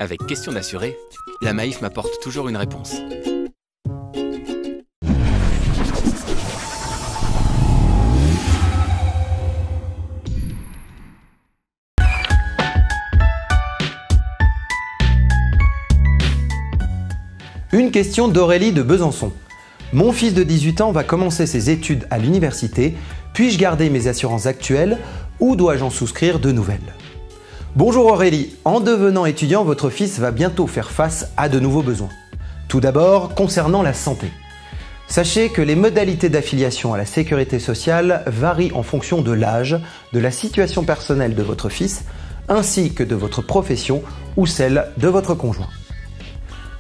Avec Question d'assuré, la Maïf m'apporte toujours une réponse. Une question d'Aurélie de Besançon. Mon fils de 18 ans va commencer ses études à l'université. Puis-je garder mes assurances actuelles ou dois-je en souscrire de nouvelles? Bonjour Aurélie, en devenant étudiant, votre fils va bientôt faire face à de nouveaux besoins. Tout d'abord, concernant la santé. Sachez que les modalités d'affiliation à la sécurité sociale varient en fonction de l'âge, de la situation personnelle de votre fils, ainsi que de votre profession ou celle de votre conjoint.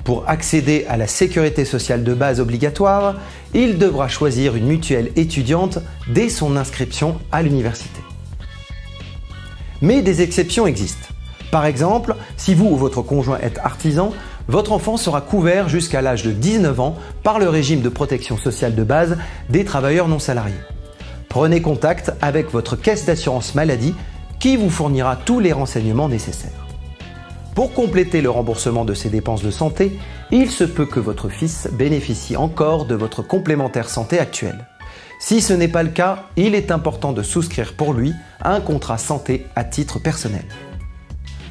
Pour accéder à la sécurité sociale de base obligatoire, il devra choisir une mutuelle étudiante dès son inscription à l'université. Mais des exceptions existent. Par exemple, si vous ou votre conjoint êtes artisan, votre enfant sera couvert jusqu'à l'âge de 19 ans par le régime de protection sociale de base des travailleurs non salariés. Prenez contact avec votre caisse d'assurance maladie qui vous fournira tous les renseignements nécessaires. Pour compléter le remboursement de ses dépenses de santé, il se peut que votre fils bénéficie encore de votre complémentaire santé actuel. Si ce n'est pas le cas, il est important de souscrire pour lui un contrat santé à titre personnel.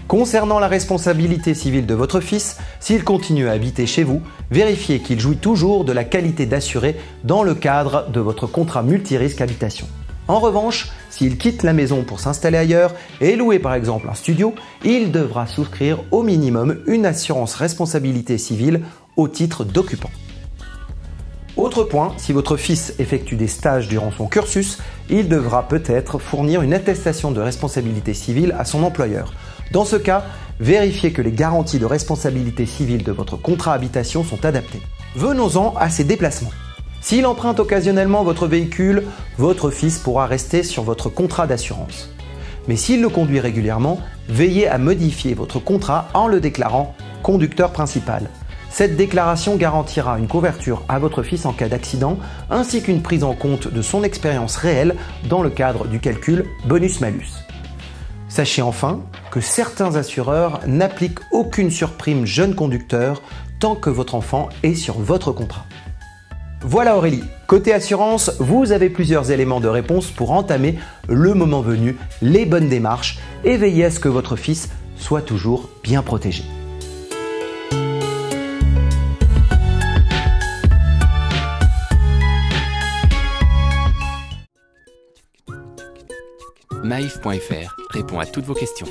Concernant la responsabilité civile de votre fils, s'il continue à habiter chez vous, vérifiez qu'il jouit toujours de la qualité d'assuré dans le cadre de votre contrat multirisque habitation. En revanche, s'il quitte la maison pour s'installer ailleurs et louer par exemple un studio, il devra souscrire au minimum une assurance responsabilité civile au titre d'occupant. Autre point, si votre fils effectue des stages durant son cursus, il devra peut-être fournir une attestation de responsabilité civile à son employeur. Dans ce cas, vérifiez que les garanties de responsabilité civile de votre contrat habitation sont adaptées. Venons-en à ses déplacements. S'il emprunte occasionnellement votre véhicule, votre fils pourra rester sur votre contrat d'assurance. Mais s'il le conduit régulièrement, veillez à modifier votre contrat en le déclarant conducteur principal. Cette déclaration garantira une couverture à votre fils en cas d'accident, ainsi qu'une prise en compte de son expérience réelle dans le cadre du calcul bonus-malus. Sachez enfin que certains assureurs n'appliquent aucune surprime jeune conducteur tant que votre enfant est sur votre contrat. Voilà Aurélie, côté assurance, vous avez plusieurs éléments de réponse pour entamer le moment venu les bonnes démarches et veiller à ce que votre fils soit toujours bien protégé. Maïf.fr répond à toutes vos questions.